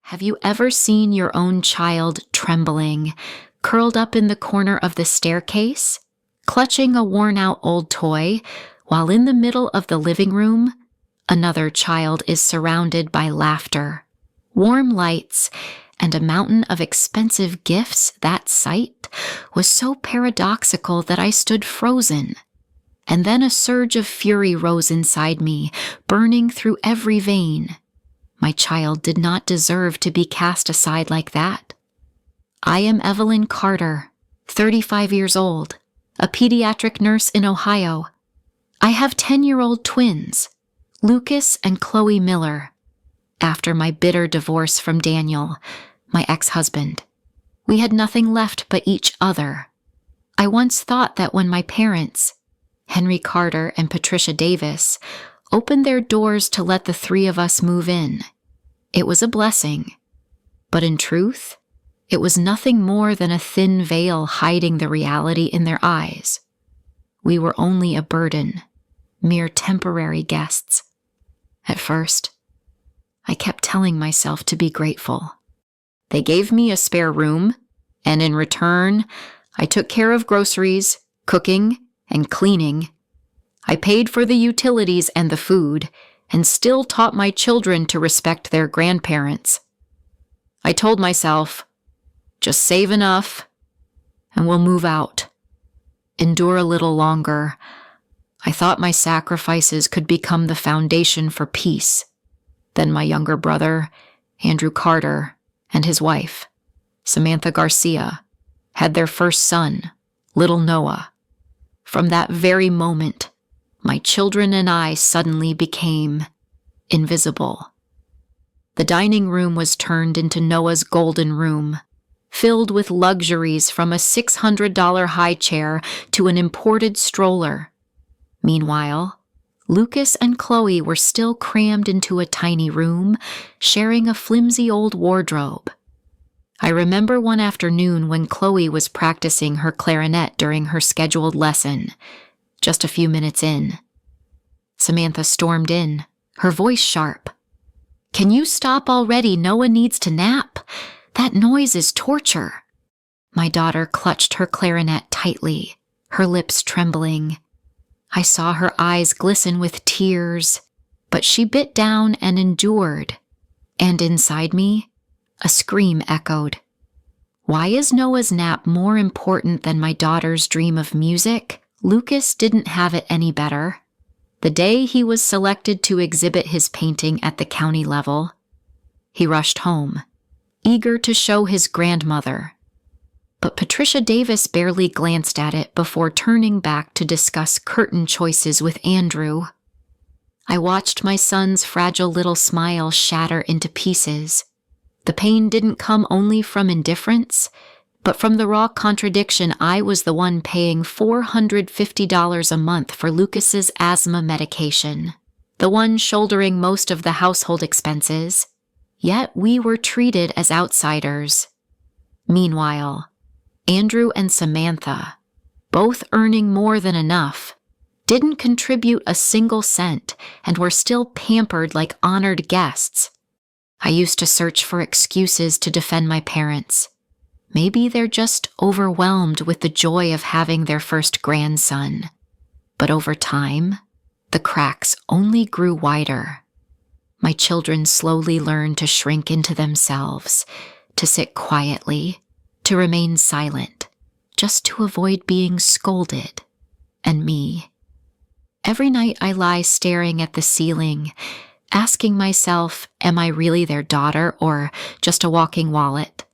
Have you ever seen your own child trembling, curled up in the corner of the staircase, clutching a worn-out old toy, while in the middle of the living room, another child is surrounded by laughter, warm lights, and a mountain of expensive gifts? That sight was so paradoxical that I stood frozen. And then a surge of fury rose inside me, burning through every vein. My child did not deserve to be cast aside like that. I am Evelyn Carter, 35 years old, a pediatric nurse in Ohio. I have 10-year-old twins, Lucas and Chloe Miller. After my bitter divorce from Daniel, my ex-husband, we had nothing left but each other. I once thought that when my parents, Henry Carter and Patricia Davis, opened their doors to let the three of us move in, it was a blessing. But in truth, it was nothing more than a thin veil hiding the reality in their eyes. We were only a burden, mere temporary guests. At first, I kept telling myself to be grateful. They gave me a spare room, and in return, I took care of groceries, cooking, and cleaning. I paid for the utilities and the food, and still taught my children to respect their grandparents. I told myself, just save enough, and we'll move out. Endure a little longer. I thought my sacrifices could become the foundation for peace. Then my younger brother, Andrew Carter, and his wife, Samantha Garcia, had their first son, little Noah. From that very moment, my children and I suddenly became invisible. The dining room was turned into Noah's golden room, filled with luxuries from a $600 high chair to an imported stroller. Meanwhile, Lucas and Chloe were still crammed into a tiny room, sharing a flimsy old wardrobe. I remember one afternoon when Chloe was practicing her clarinet during her scheduled lesson. Just a few minutes in, Samantha stormed in, her voice sharp. "Can you stop already? Noah needs to nap. That noise is torture." My daughter clutched her clarinet tightly, her lips trembling. I saw her eyes glisten with tears, but she bit down and endured. And inside me, a scream echoed. Why is Noah's nap more important than my daughter's dream of music? Lucas didn't have it any better. The day he was selected to exhibit his painting at the county level, he rushed home, eager to show his grandmother. But Patricia Davis barely glanced at it before turning back to discuss curtain choices with Andrew. I watched my son's fragile little smile shatter into pieces. The pain didn't come only from indifference, but from the raw contradiction I was the one paying $450 a month for Lucas's asthma medication, the one shouldering most of the household expenses, yet we were treated as outsiders. Meanwhile, Andrew and Samantha, both earning more than enough, didn't contribute a single cent and were still pampered like honored guests. I used to search for excuses to defend my parents. Maybe they're just overwhelmed with the joy of having their first grandson. But over time, the cracks only grew wider. My children slowly learned to shrink into themselves, to sit quietly, to remain silent, just to avoid being scolded. And me. Every night I lie staring at the ceiling, asking myself, am I really their daughter or just a walking wallet?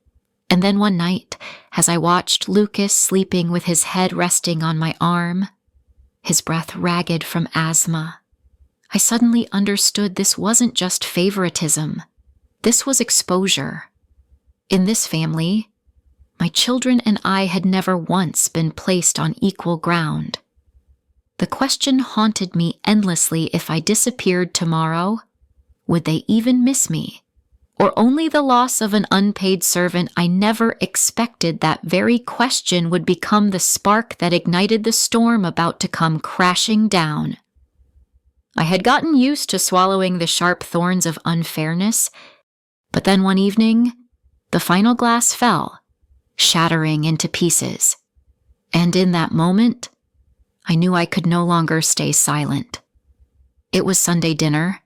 And then one night, as I watched Lucas sleeping with his head resting on my arm, his breath ragged from asthma, I suddenly understood this wasn't just favoritism. This was exposure. In this family, my children and I had never once been placed on equal ground. The question haunted me endlessly: if I disappeared tomorrow, would they even miss me? Or only the loss of an unpaid servant I never expected? That very question would become the spark that ignited the storm about to come crashing down. I had gotten used to swallowing the sharp thorns of unfairness, But then one evening, the final glass fell, shattering into pieces. And in that moment, I knew I could no longer stay silent. It was Sunday dinner.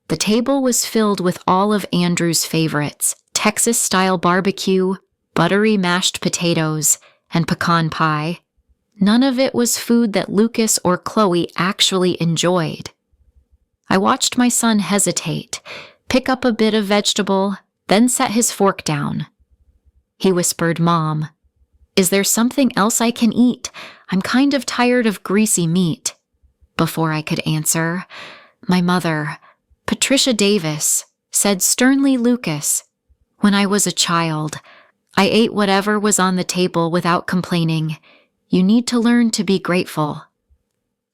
The table was filled with all of Andrew's favorites: Texas-style barbecue, buttery mashed potatoes, and pecan pie. None of it was food that Lucas or Chloe actually enjoyed. I watched my son hesitate, pick up a bit of vegetable, then set his fork down. He whispered, "Mom, is there something else I can eat? I'm kind of tired of greasy meat." Before I could answer, my mother, Patricia Davis, said sternly, "Lucas, when I was a child, I ate whatever was on the table without complaining. You need to learn to be grateful."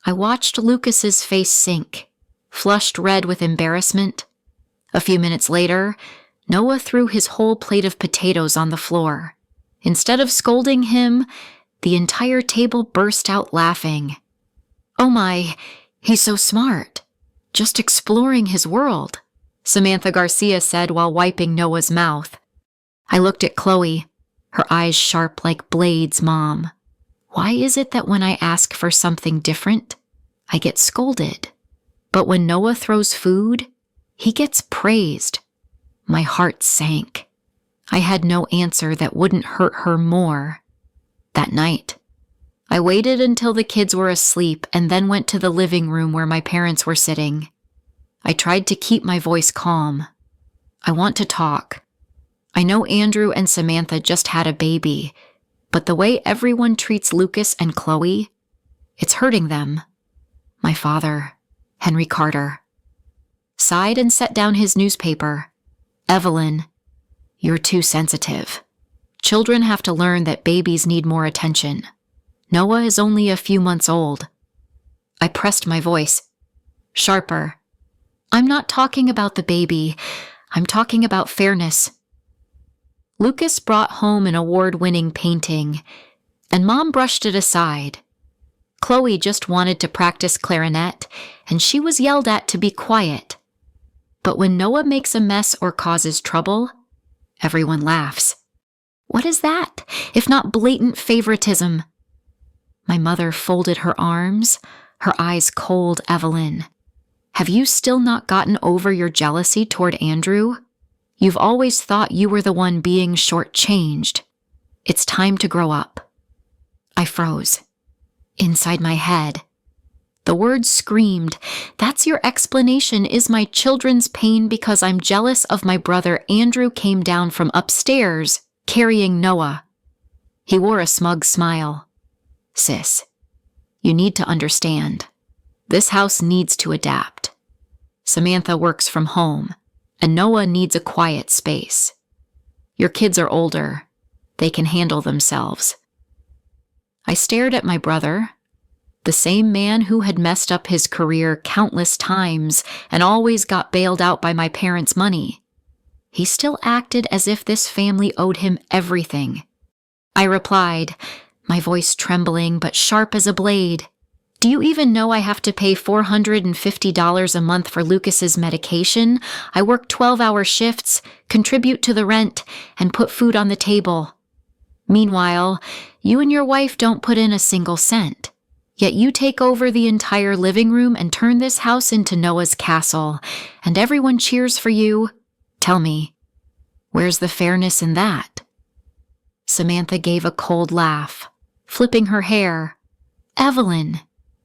I watched Lucas's face sink, flushed red with embarrassment. A few minutes later, Noah threw his whole plate of potatoes on the floor. Instead of scolding him, the entire table burst out laughing. "Oh my, he's so smart. Just exploring his world," Samantha Garcia said while wiping Noah's mouth. I looked at Chloe, her eyes sharp like blades. "Mom, why is it that when I ask for something different, I get scolded? But when Noah throws food, he gets praised?" My heart sank. I had no answer that wouldn't hurt her more. That night, I waited until the kids were asleep and then went to the living room where my parents were sitting. I tried to keep my voice calm. "I want to talk. I know Andrew and Samantha just had a baby, but the way everyone treats Lucas and Chloe, it's hurting them." My father, Henry Carter, sighed and set down his newspaper. "Evelyn, you're too sensitive. Children have to learn that babies need more attention. Noah is only a few months old." I pressed my voice sharper. "I'm not talking about the baby. I'm talking about fairness. Lucas brought home an award-winning painting, and Mom brushed it aside. Chloe just wanted to practice clarinet, and she was yelled at to be quiet. But when Noah makes a mess or causes trouble, everyone laughs. What is that, if not blatant favoritism? My mother folded her arms, her eyes cold. "Evelyn, have you still not gotten over your jealousy toward Andrew? You've always thought you were the one being shortchanged. It's time to grow up." I froze. Inside my head, the words screamed, "That's your explanation, is my children's pain because I'm jealous of my brother Andrew came down from upstairs carrying Noah." He wore a smug smile. "Sis, you need to understand. This house needs to adapt. Samantha works from home, and Noah needs a quiet space. Your kids are older. They can handle themselves." I stared at my brother, the same man who had messed up his career countless times and always got bailed out by my parents' money. He still acted as if this family owed him everything. I replied, my voice trembling but sharp as a blade. "Do you even know I have to pay $450 a month for Lucas's medication? I work 12-hour shifts, contribute to the rent, and put food on the table. Meanwhile, you and your wife don't put in a single cent. Yet you take over the entire living room and turn this house into Noah's castle, and everyone cheers for you. Tell me, where's the fairness in that?" Samantha gave a cold laugh, flipping her hair. "Evelyn,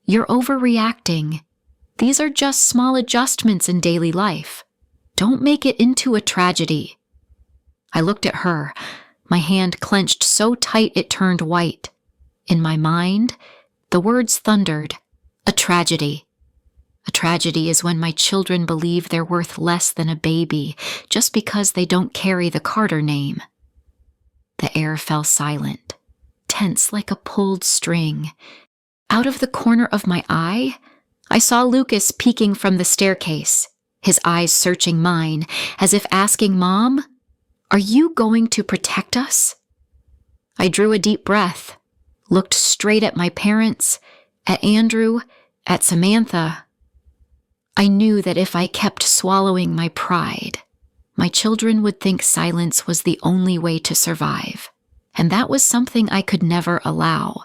you're overreacting. These are just small adjustments in daily life. Don't make it into a tragedy." I looked at her, my hand clenched so tight it turned white. In my mind, the words thundered, "A tragedy. A tragedy is when my children believe they're worth less than a baby just because they don't carry the Carter name." The air fell silent, tense like a pulled string. Out of the corner of my eye, I saw Lucas peeking from the staircase, his eyes searching mine, as if asking, "Mom, are you going to protect us?" I drew a deep breath, looked straight at my parents, at Andrew, at Samantha. I knew that if I kept swallowing my pride, My children would think silence was the only way to survive, and that was something I could never allow.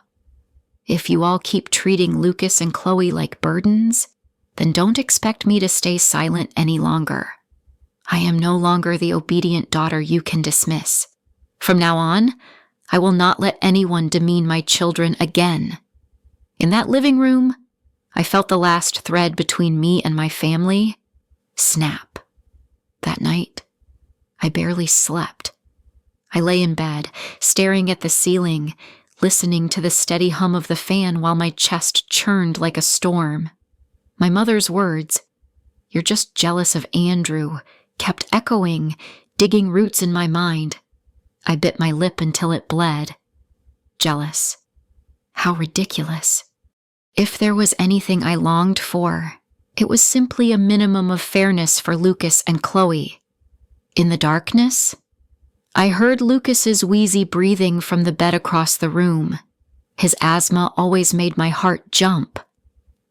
If you all keep treating Lucas and Chloe like burdens, then don't expect me to stay silent any longer. I am no longer the obedient daughter you can dismiss. From now on, I will not let anyone demean my children again. In that living room, I felt the last thread between me and my family snap. That night, I barely slept. I lay in bed, staring at the ceiling, listening to the steady hum of the fan while my chest churned like a storm. My mother's words, "You're just jealous of Andrew," kept echoing, digging roots in my mind. I bit my lip until it bled. Jealous. How ridiculous. If there was anything I longed for, it was simply a minimum of fairness for Lucas and Chloe. In the darkness, I heard Lucas's wheezy breathing from the bed across the room. His asthma always made my heart jump.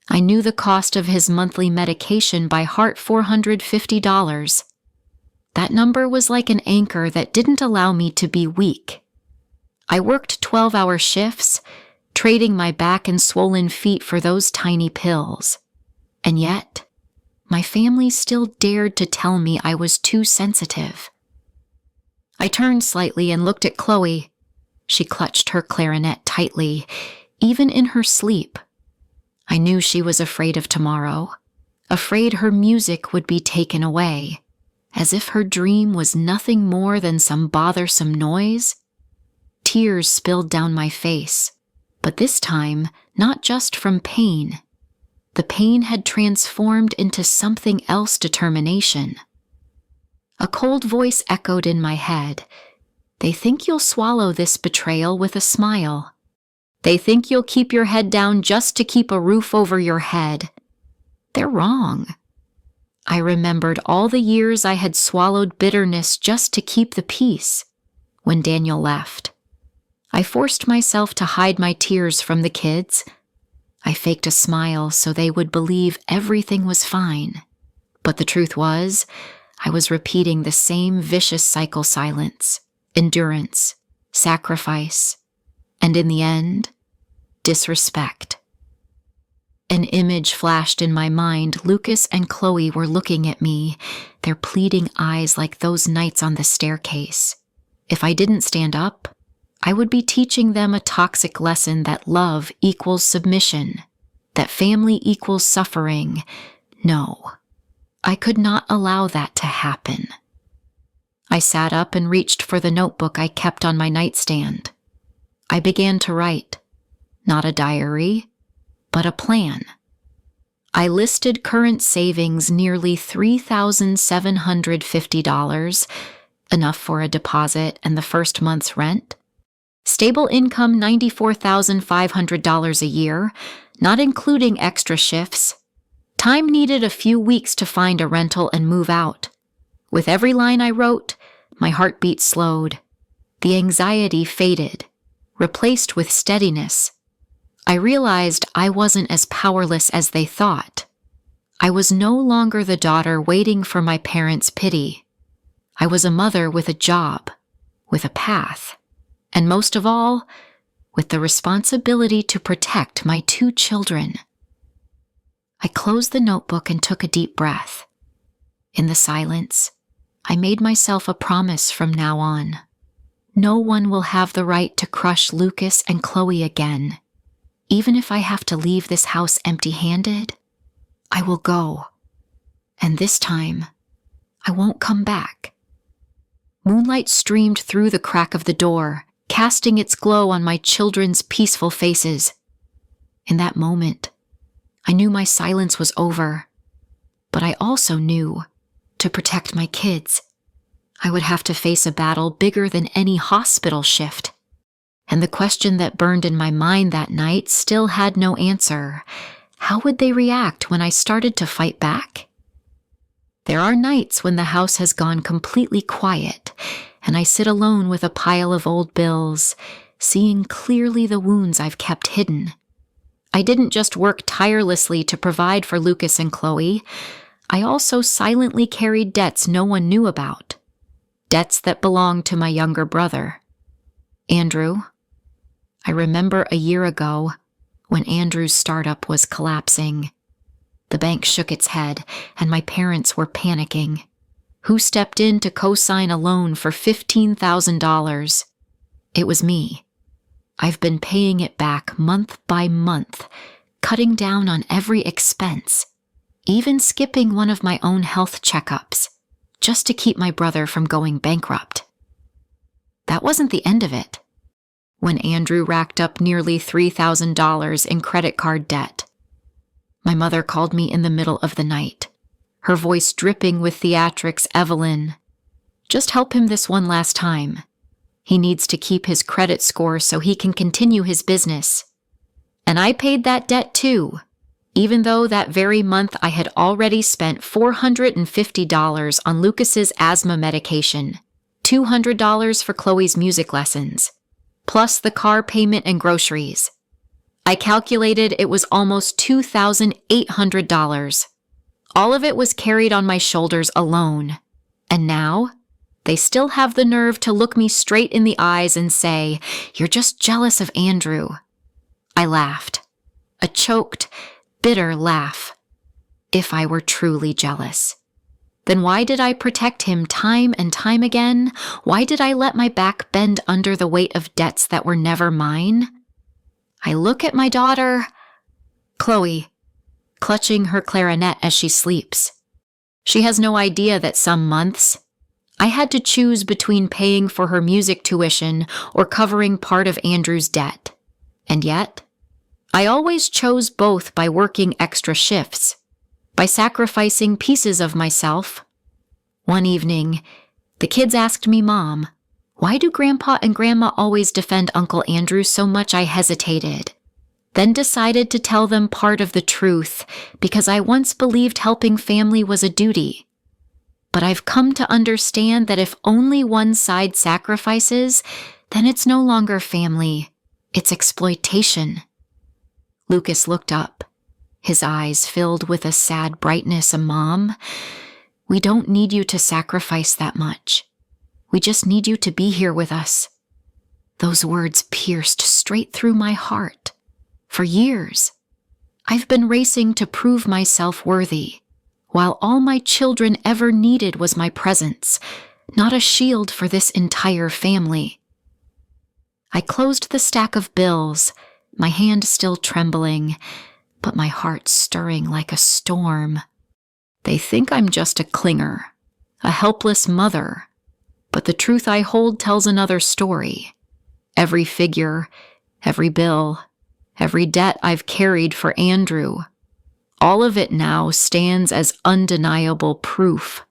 I knew the cost of his monthly medication by heart, $450. That number was like an anchor that didn't allow me to be weak. I worked 12-hour shifts, trading my back and swollen feet for those tiny pills. And yet, my family still dared to tell me I was too sensitive. I turned slightly and looked at Chloe. She clutched her clarinet tightly, even in her sleep. I knew she was afraid of tomorrow, afraid her music would be taken away, as if her dream was nothing more than some bothersome noise. Tears spilled down my face, but this time not just from pain. The pain had transformed into something else, determination. A cold voice echoed in my head. They think you'll swallow this betrayal with a smile. They think you'll keep your head down just to keep a roof over your head. They're wrong. I remembered all the years I had swallowed bitterness just to keep the peace. When Daniel left, I forced myself to hide my tears from the kids. I faked a smile so they would believe everything was fine. But the truth was, I was repeating the same vicious cycle: silence, endurance, sacrifice, and in the end, disrespect. An image flashed in my mind. Lucas and Chloe were looking at me, their pleading eyes like those nights on the staircase. If I didn't stand up, I would be teaching them a toxic lesson that love equals submission, that family equals suffering. No, I could not allow that to happen. I sat up and reached for the notebook I kept on my nightstand. I began to write, not a diary, but a plan. I listed current savings, nearly $3,750, enough for a deposit and the first month's rent. Stable income, $94,500 a year, not including extra shifts. Time needed a few weeks to find a rental and move out. With every line I wrote, my heartbeat slowed. The anxiety faded, replaced with steadiness. I realized I wasn't as powerless as they thought. I was no longer the daughter waiting for my parents' pity. I was a mother with a job, with a path, and most of all, with the responsibility to protect my 2 children. I closed the notebook and took a deep breath. In the silence, I made myself a promise from now on. No one will have the right to crush Lucas and Chloe again. Even if I have to leave this house empty-handed, I will go. And this time, I won't come back. Moonlight streamed through the crack of the door, casting its glow on my children's peaceful faces. In that moment, I knew my silence was over, but I also knew, to protect my kids, I would have to face a battle bigger than any hospital shift. And the question that burned in my mind that night still had no answer. How would they react when I started to fight back? There are nights when the house has gone completely quiet, and I sit alone with a pile of old bills, seeing clearly the wounds I've kept hidden. I didn't just work tirelessly to provide for Lucas and Chloe. I also silently carried debts no one knew about. Debts that belonged to my younger brother. Andrew, I remember a year ago when Andrew's startup was collapsing. The bank shook its head and my parents were panicking. Who stepped in to co-sign a loan for $15,000? It was me. I've been paying it back month by month, cutting down on every expense, even skipping one of my own health checkups, just to keep my brother from going bankrupt. That wasn't the end of it. When Andrew racked up nearly $3,000 in credit card debt, my mother called me in the middle of the night, her voice dripping with theatrics. Evelyn, just help him this one last time. He needs to keep his credit score so he can continue his business. And I paid that debt too, even though that very month I had already spent $450 on Lucas's asthma medication, $200 for Chloe's music lessons, plus the car payment and groceries. I calculated it was almost $2,800. All of it was carried on my shoulders alone. And now, they still have the nerve to look me straight in the eyes and say, "You're just jealous of Andrew." I laughed. A choked, bitter laugh. If I were truly jealous, then why did I protect him time and time again? Why did I let my back bend under the weight of debts that were never mine? I look at my daughter, Chloe, clutching her clarinet as she sleeps. She has no idea that some months I had to choose between paying for her music tuition or covering part of Andrew's debt. And yet, I always chose both by working extra shifts, by sacrificing pieces of myself. One evening, the kids asked me, "Mom, why do Grandpa and Grandma always defend Uncle Andrew so much?" I hesitated, then decided to tell them part of the truth because I once believed helping family was a duty. But I've come to understand that if only one side sacrifices, then it's no longer family, it's exploitation. Lucas looked up, his eyes filled with a sad brightness. "Mom, we don't need you to sacrifice that much. We just need you to be here with us." Those words pierced straight through my heart. For years, I've been racing to prove myself worthy, while all my children ever needed was my presence, not a shield for this entire family. I closed the stack of bills, my hand still trembling, but my heart stirring like a storm. They think I'm just a clinger, a helpless mother, but the truth I hold tells another story. Every figure, every bill, every debt I've carried for Andrew, all of it now stands as undeniable proof.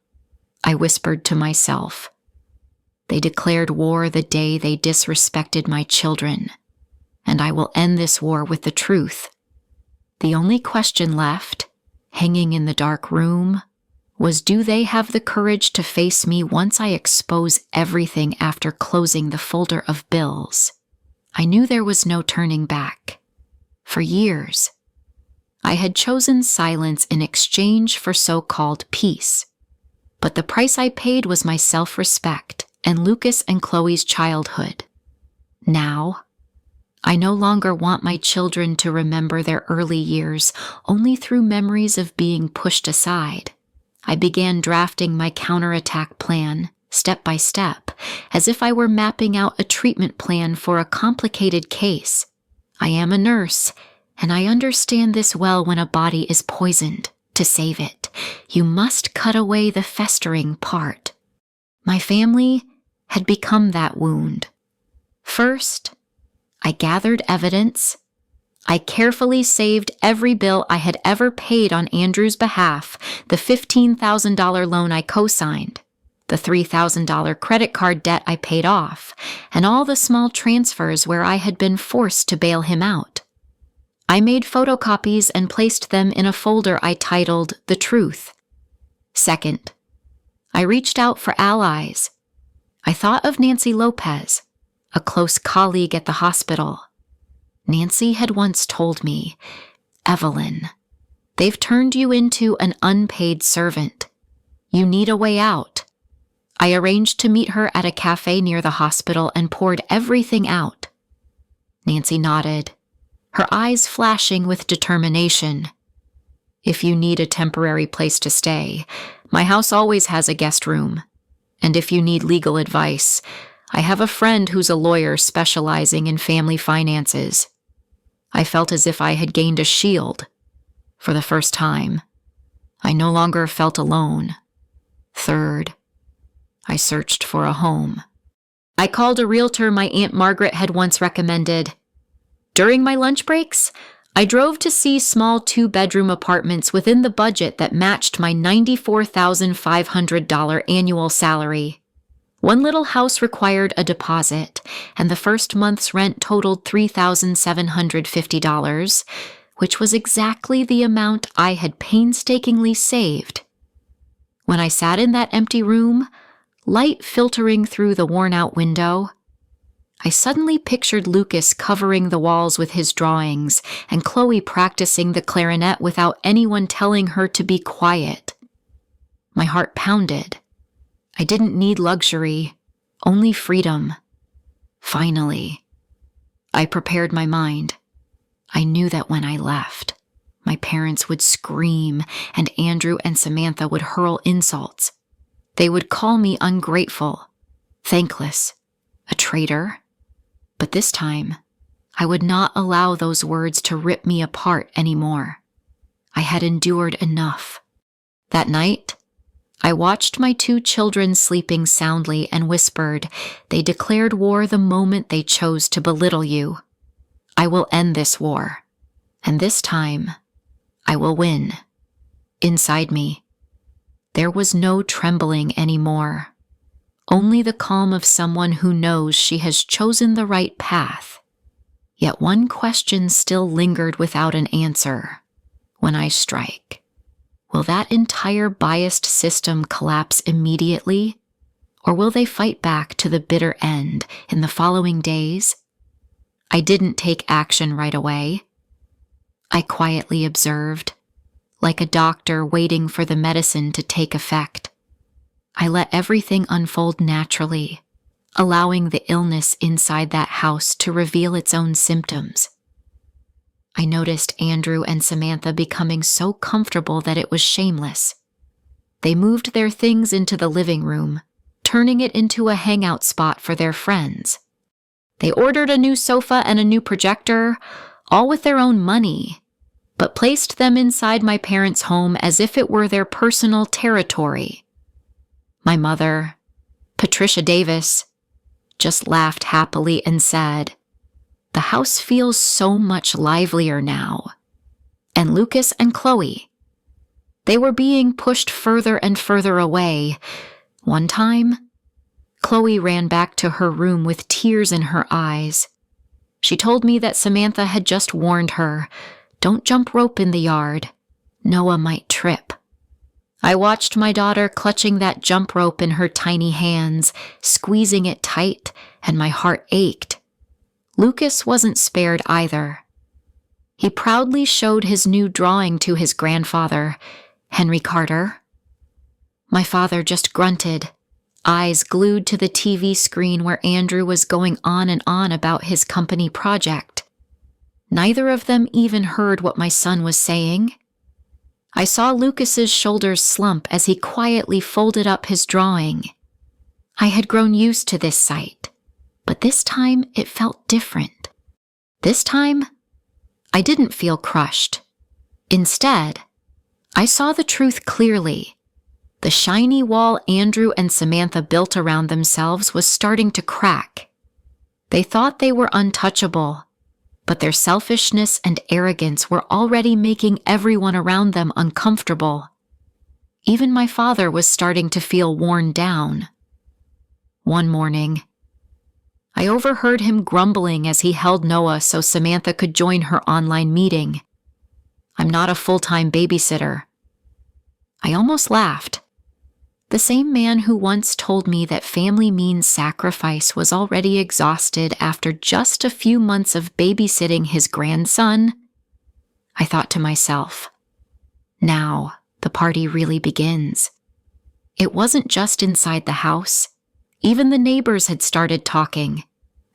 I whispered to myself. They declared war the day they disrespected my children, and I will end this war with the truth. The only question left, hanging in the dark room, was, do they have the courage to face me once I expose everything after closing the folder of bills? I knew there was no turning back. For years, I had chosen silence in exchange for so-called peace. But the price I paid was my self-respect and Lucas and Chloe's childhood. Now, I no longer want my children to remember their early years only through memories of being pushed aside. I began drafting my counterattack plan, step by step, as if I were mapping out a treatment plan for a complicated case. I am a nurse, and I understand this well. When a body is poisoned, to save it, you must cut away the festering part. My family had become that wound. First, I gathered evidence. I carefully saved every bill I had ever paid on Andrew's behalf, the $15,000 loan I co-signed, the $3,000 credit card debt I paid off, and all the small transfers where I had been forced to bail him out. I made photocopies and placed them in a folder I titled The Truth. Second, I reached out for allies. I thought of Nancy Lopez, a close colleague at the hospital. Nancy had once told me, "Evelyn, They've turned you into an unpaid servant. You need a way out. I arranged to meet her at a cafe near the hospital and poured everything out. Nancy nodded, her eyes flashing with determination. If you need a temporary place to stay, my house always has a guest room. And if you need legal advice, I have a friend who's a lawyer specializing in family finances. I felt as if I had gained a shield. For the first time, I no longer felt alone. Third, I searched for a home. I called a realtor my Aunt Margaret had once recommended. During my lunch breaks, I drove to see small 2-bedroom apartments within the budget that matched my $94,500 annual salary. One little house required a deposit, and the first month's rent totaled $3,750, which was exactly the amount I had painstakingly saved. When I sat in that empty room, light filtering through the worn-out window, I suddenly pictured Lucas covering the walls with his drawings and Chloe practicing the clarinet without anyone telling her to be quiet. My heart pounded. I didn't need luxury, only freedom. Finally, I prepared my mind. I knew that when I left, my parents would scream and Andrew and Samantha would hurl insults. They would call me ungrateful, thankless, a traitor. But this time, I would not allow those words to rip me apart anymore. I had endured enough. That night, I watched my 2 children sleeping soundly and whispered, "They declared war the moment they chose to belittle you. I will end this war. And this time, I will win." Inside me, there was no trembling anymore. Only the calm of someone who knows she has chosen the right path. Yet one question still lingered without an answer. When I strike, will that entire biased system collapse immediately, or will they fight back to the bitter end in the following days? I didn't take action right away. I quietly observed, like a doctor waiting for the medicine to take effect. I let everything unfold naturally, allowing the illness inside that house to reveal its own symptoms. I noticed Andrew and Samantha becoming so comfortable that it was shameless. They moved their things into the living room, turning it into a hangout spot for their friends. They ordered a new sofa and a new projector, all with their own money, but placed them inside my parents' home as if it were their personal territory. My mother, Patricia Davis, just laughed happily and said, "The house feels so much livelier now." And Lucas and Chloe, they were being pushed further and further away. One time, Chloe ran back to her room with tears in her eyes. She told me that Samantha had just warned her, "Don't jump rope in the yard. Noah might trip." I watched my daughter clutching that jump rope in her tiny hands, squeezing it tight, and my heart ached. Lucas wasn't spared either. He proudly showed his new drawing to his grandfather, Henry Carter. My father just grunted, eyes glued to the TV screen where Andrew was going on and on about his company project. Neither of them even heard what my son was saying. I saw Lucas's shoulders slump as he quietly folded up his drawing. I had grown used to this sight, but this time it felt different. This time, I didn't feel crushed. Instead, I saw the truth clearly. The shiny wall Andrew and Samantha built around themselves was starting to crack. They thought they were untouchable, but their selfishness and arrogance were already making everyone around them uncomfortable. Even my father was starting to feel worn down. One morning, I overheard him grumbling as he held Noah so Samantha could join her online meeting. "I'm not a full-time babysitter." I almost laughed. The same man who once told me that family means sacrifice was already exhausted after just a few months of babysitting his grandson. I thought to myself, Now, the party really begins. It wasn't just inside the house. Even the neighbors had started talking.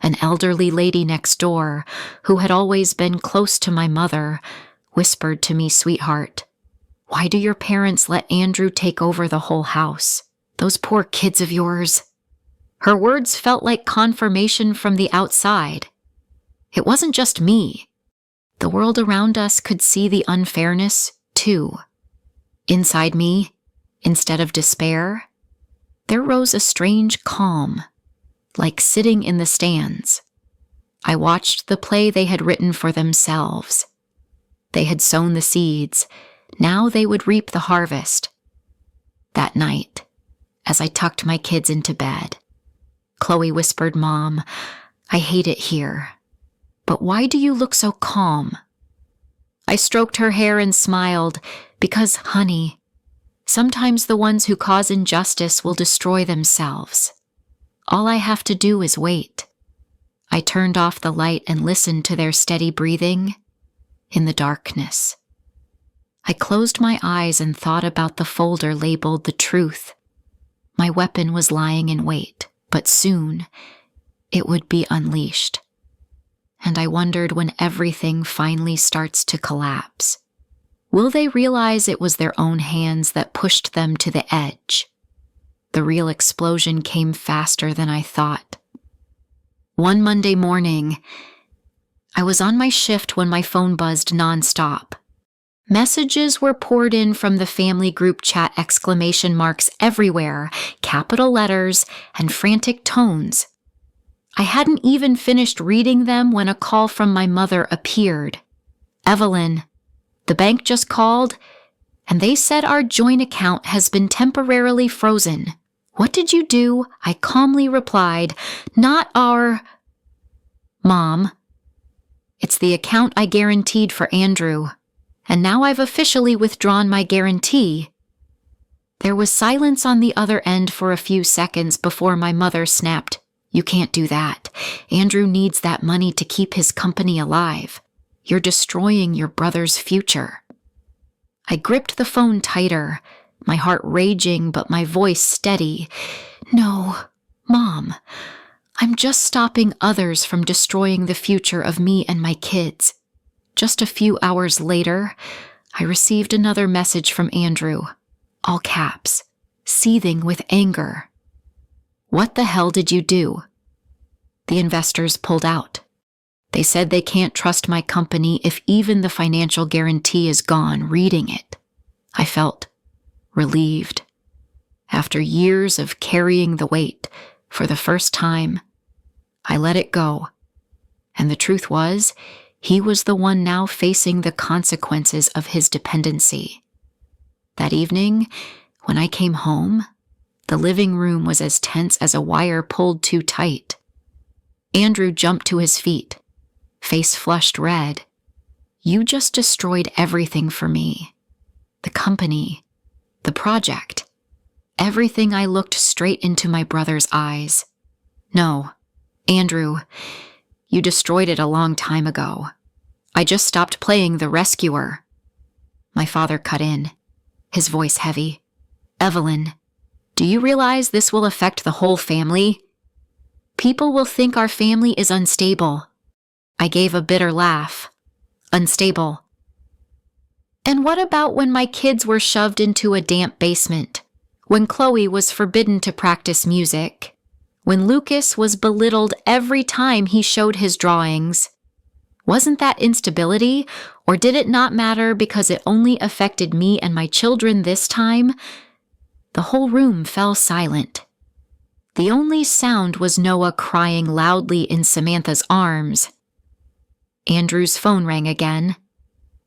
An elderly lady next door, who had always been close to my mother, whispered to me, "Sweetheart, why do your parents let Andrew take over the whole house? Those poor kids of yours." Her words felt like confirmation from the outside. It wasn't just me. The world around us could see the unfairness, too. Inside me, instead of despair, there rose a strange calm, like sitting in the stands. I watched the play they had written for themselves. They had sown the seeds. Now they would reap the harvest. That night, as I tucked my kids into bed, Chloe whispered, "Mom, I hate it here. But why do you look so calm?" I stroked her hair and smiled, because, honey, sometimes the ones who cause injustice will destroy themselves. All I have to do is wait. I turned off the light and listened to their steady breathing in the darkness. I closed my eyes and thought about the folder labeled "The Truth." My weapon was lying in wait, but soon it would be unleashed. And I wondered, when everything finally starts to collapse, will they realize it was their own hands that pushed them to the edge? The real explosion came faster than I thought. One Monday morning, I was on my shift when my phone buzzed nonstop. Messages were poured in from the family group chat, exclamation marks everywhere, capital letters, and frantic tones. I hadn't even finished reading them when a call from my mother appeared. "Evelyn, the bank just called, and they said our joint account has been temporarily frozen. What did you do?" I calmly replied, "Not our..." "Mom, it's the account I guaranteed for Andrew, and now I've officially withdrawn my guarantee." There was silence on the other end for a few seconds before my mother snapped, "You can't do that. Andrew needs that money to keep his company alive. You're destroying your brother's future." I gripped the phone tighter, my heart raging but my voice steady. "No, Mom, I'm just stopping others from destroying the future of me and my kids." Just a few hours later, I received another message from Andrew, all caps, seething with anger. "What the hell did you do?" "The investors pulled out. They said they can't trust my company if even the financial guarantee is gone." Reading it, I felt relieved. After years of carrying the weight, for the first time, I let it go. And the truth was, he was the one now facing the consequences of his dependency. That evening, when I came home, the living room was as tense as a wire pulled too tight. Andrew jumped to his feet, face flushed red. "You just destroyed everything for me. The company, the project, everything." I looked straight into my brother's eyes. "No, Andrew, you destroyed it a long time ago. I just stopped playing the rescuer." My father cut in, his voice heavy. "Evelyn, do you realize this will affect the whole family? People will think our family is unstable." I gave a bitter laugh. "Unstable? And what about when my kids were shoved into a damp basement? When Chloe was forbidden to practice music? When Lucas was belittled every time he showed his drawings? Wasn't that instability, or did it not matter because it only affected me and my children this time?" The whole room fell silent. The only sound was Noah crying loudly in Samantha's arms. Andrew's phone rang again.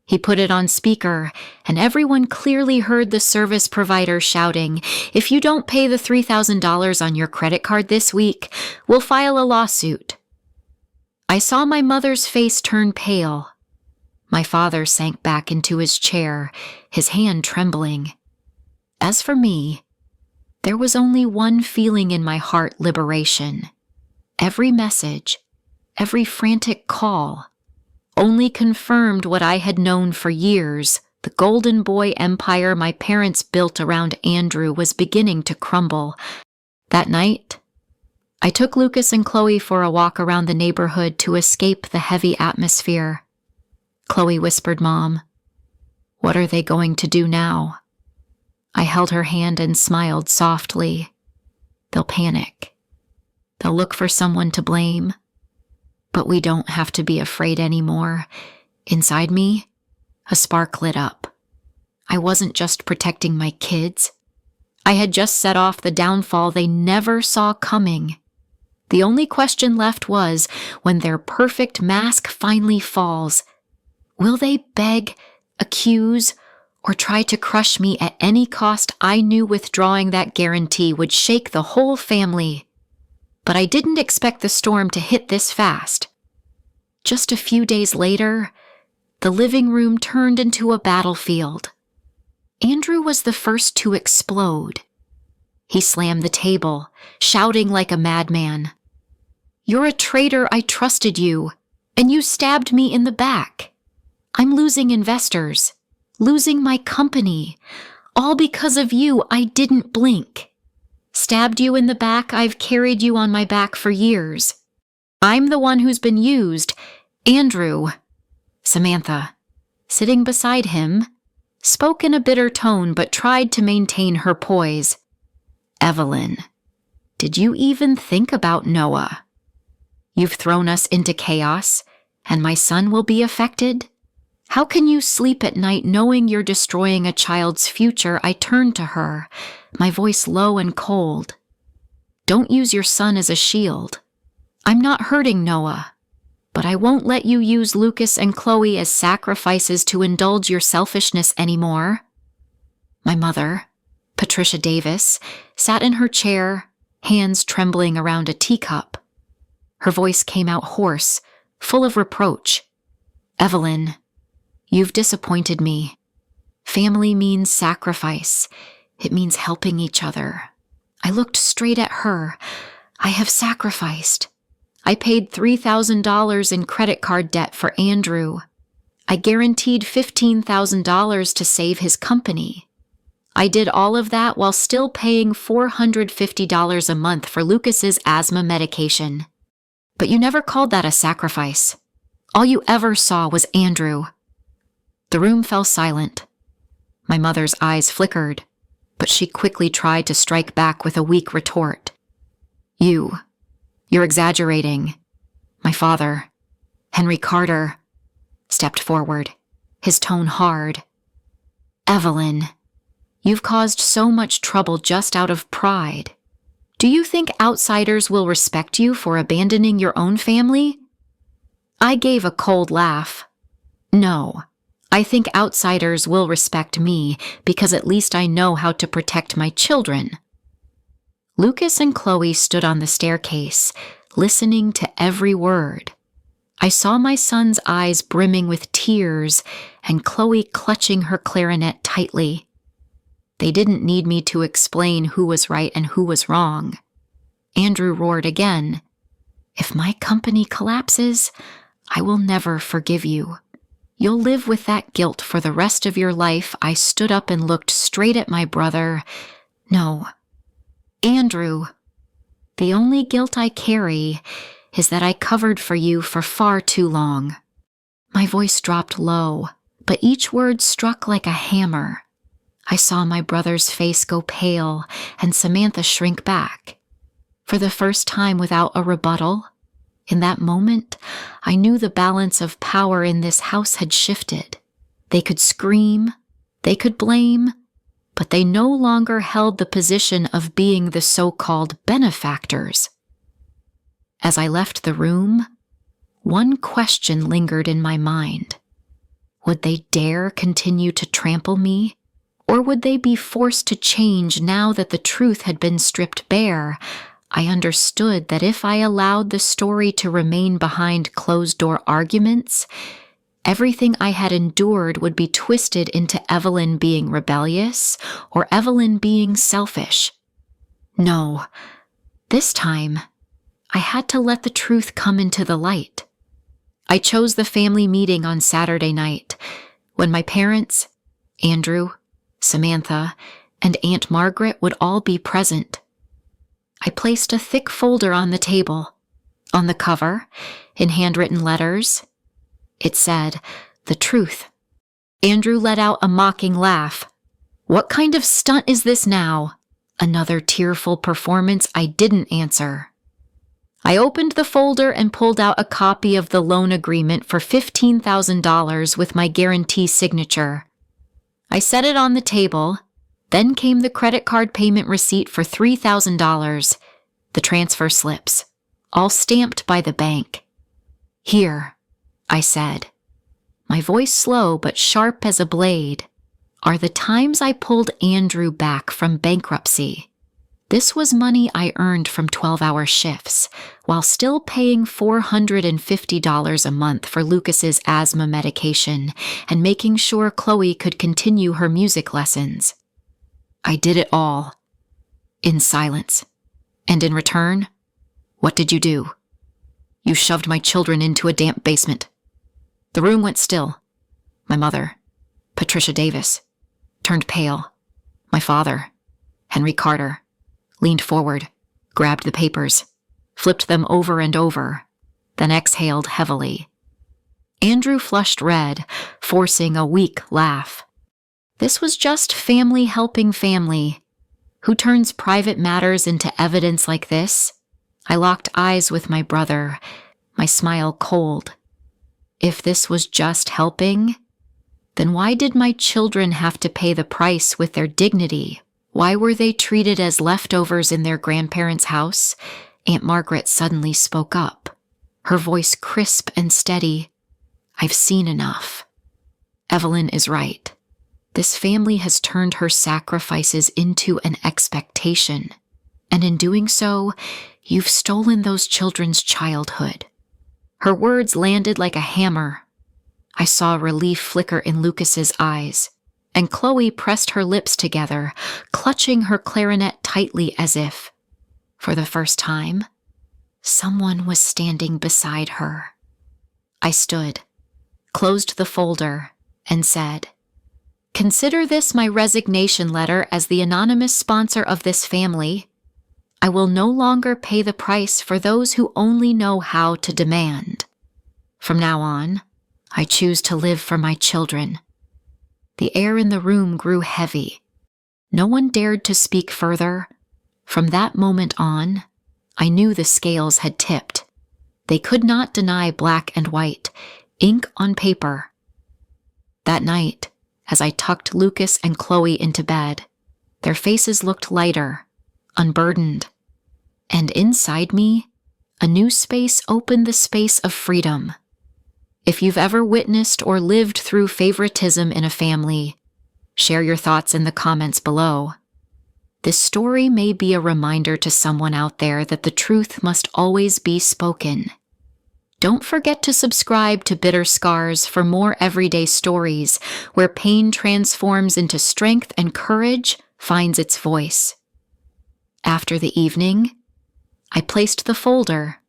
He put it on speaker, and everyone clearly heard the service provider shouting, "If you don't pay the $3,000 on your credit card this week, we'll file a lawsuit." I saw my mother's face turn pale. My father sank back into his chair, his hand trembling. As for me, there was only one feeling in my heart: liberation. Every message, every frantic call, only confirmed what I had known for years: The golden boy empire my parents built around Andrew was beginning to crumble. That night, I took Lucas and Chloe for a walk around the neighborhood to escape the heavy atmosphere. Chloe whispered, "Mom, what are they going to do now?" I held her hand and smiled softly. "They'll panic. They'll look for someone to blame. But we don't have to be afraid anymore." Inside me, a spark lit up. I wasn't just protecting my kids. I had just set off the downfall they never saw coming. The only question left was, when their perfect mask finally falls, will they beg, accuse, or try to crush me at any cost? I knew withdrawing that guarantee would shake the whole family. But I didn't expect the storm to hit this fast. Just a few days later, the living room turned into a battlefield. Andrew was the first to explode. He slammed the table, shouting like a madman, "You're a traitor, I trusted you, and you stabbed me in the back. I'm losing investors, losing my company, all because of you. I didn't blink. Stabbed you in the back, I've carried you on my back for years. I'm the one who's been used. Andrew." Samantha, sitting beside him, spoke in a bitter tone but tried to maintain her poise. "Evelyn, did you even think about Noah? You've thrown us into chaos, and my son will be affected. How can you sleep at night knowing you're destroying a child's future?" I turned to her, my voice low and cold. "Don't use your son as a shield. I'm not hurting Noah, but I won't let you use Lucas and Chloe as sacrifices to indulge your selfishness anymore." My mother, Patricia Davis, sat in her chair, hands trembling around a teacup. Her voice came out hoarse, full of reproach. "Evelyn, you've disappointed me. Family means sacrifice. It means helping each other." I looked straight at her. "I have sacrificed. I paid $3,000 in credit card debt for Andrew. I guaranteed $15,000 to save his company. I did all of that while still paying $450 a month for Lucas's asthma medication. But you never called that a sacrifice. All you ever saw was Andrew." The room fell silent. My mother's eyes flickered, but she quickly tried to strike back with a weak retort. You're exaggerating." My father, Henry Carter, stepped forward, his tone hard. "Evelyn, you've caused so much trouble just out of pride. Do you think outsiders will respect you for abandoning your own family?" I gave a cold laugh. "No, I think outsiders will respect me because at least I know how to protect my children." Lucas and Chloe stood on the staircase, listening to every word. I saw my son's eyes brimming with tears and Chloe clutching her clarinet tightly. They didn't need me to explain who was right and who was wrong. Andrew roared again, "If my company collapses, I will never forgive you. You'll live with that guilt for the rest of your life." I stood up and looked straight at my brother. "No, Andrew, the only guilt I carry is that I covered for you for far too long." My voice dropped low, but each word struck like a hammer. I saw my brother's face go pale and Samantha shrink back. For the first time without a rebuttal, in that moment, I knew the balance of power in this house had shifted. They could scream, they could blame, but they no longer held the position of being the so-called benefactors. As I left the room, one question lingered in my mind. Would they dare continue to trample me? Or would they be forced to change now that the truth had been stripped bare? I understood that if I allowed the story to remain behind closed-door arguments, everything I had endured would be twisted into Evelyn being rebellious or Evelyn being selfish. No, this time, I had to let the truth come into the light. I chose the family meeting on Saturday night, when my parents, Andrew, Samantha, and Aunt Margaret would all be present. I placed a thick folder on the table. On the cover, in handwritten letters, it said, "The truth." Andrew let out a mocking laugh. "What kind of stunt is this now?" Another tearful performance I didn't answer. I opened the folder and pulled out a copy of the loan agreement for $15,000 with my guarantee signature. I set it on the table. Then came the credit card payment receipt for $3,000, the transfer slips, all stamped by the bank. "Here," I said, my voice slow but sharp as a blade, "are the times I pulled Andrew back from bankruptcy. This was money I earned from 12-hour shifts, while still paying $450 a month for Lucas's asthma medication and making sure Chloe could continue her music lessons. I did it all, in silence. And in return, what did you do? You shoved my children into a damp basement." The room went still. My mother, Patricia Davis, turned pale. My father, Henry Carter, leaned forward, grabbed the papers, flipped them over and over, then exhaled heavily. Andrew flushed red, forcing a weak laugh. This was just family helping family. Who turns private matters into evidence like this? I locked eyes with my brother, my smile cold. If this was just helping, then why did my children have to pay the price with their dignity? Why were they treated as leftovers in their grandparents' house? Aunt Margaret suddenly spoke up, her voice crisp and steady. "I've seen enough. Evelyn is right. This family has turned her sacrifices into an expectation, and in doing so, you've stolen those children's childhood." Her words landed like a hammer. I saw relief flicker in Lucas's eyes, and Chloe pressed her lips together, clutching her clarinet tightly as if, for the first time, someone was standing beside her. I stood, closed the folder, and said, "Consider this my resignation letter as the anonymous sponsor of this family. I will no longer pay the price for those who only know how to demand. From now on, I choose to live for my children." The air in the room grew heavy. No one dared to speak further. From that moment on, I knew the scales had tipped. They could not deny black and white, ink on paper. That night, as I tucked Lucas and Chloe into bed, their faces looked lighter, unburdened. And inside me, a new space opened, the space of freedom. If you've ever witnessed or lived through favoritism in a family, share your thoughts in the comments below. This story may be a reminder to someone out there that the truth must always be spoken. Don't forget to subscribe to Bitter Scars for more everyday stories where pain transforms into strength and courage finds its voice. After the evening, I placed the folder,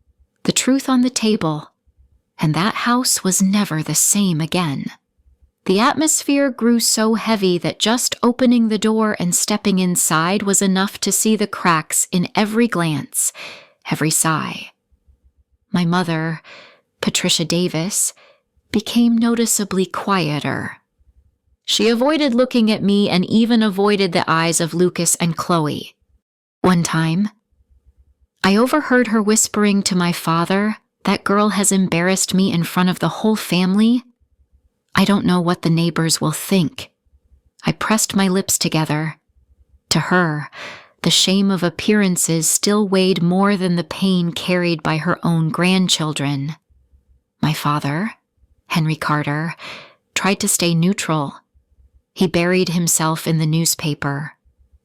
the truth on the table, and that house was never the same again. The atmosphere grew so heavy that just opening the door and stepping inside was enough to see the cracks in every glance, every sigh. My mother, Patricia Davis, became noticeably quieter. She avoided looking at me and even avoided the eyes of Lucas and Chloe. One time, I overheard her whispering to my father, "That girl has embarrassed me in front of the whole family. I don't know what the neighbors will think." I pressed my lips together. To her, the shame of appearances still weighed more than the pain carried by her own grandchildren. My father, Henry Carter, tried to stay neutral. He buried himself in the newspaper,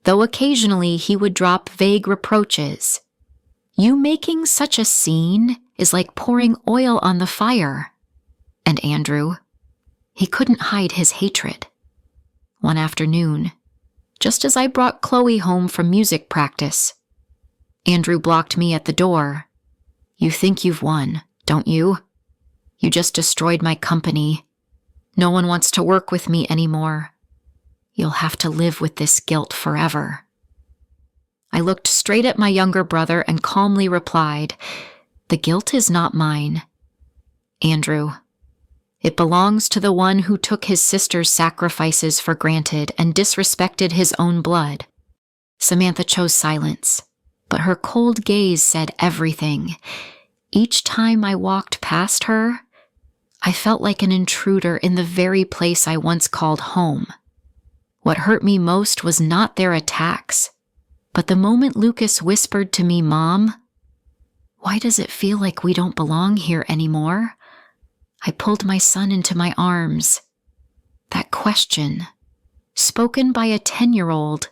though occasionally he would drop vague reproaches. "You making such a scene is like pouring oil on the fire." And Andrew, he couldn't hide his hatred. One afternoon, just as I brought Chloe home from music practice, Andrew blocked me at the door. "You think you've won, don't you? You just destroyed my company. No one wants to work with me anymore. You'll have to live with this guilt forever. I looked straight at my younger brother and calmly replied, The guilt is not mine, Andrew. It belongs to the one who took his sister's sacrifices for granted and disrespected his own blood. Samantha chose silence, but her cold gaze said everything. Each time I walked past her, I felt like an intruder in the very place I once called home. What hurt me most was not their attacks, but the moment Lucas whispered to me, Mom, why does it feel like we don't belong here anymore? I pulled my son into my arms. That question, spoken by a 10-year-old,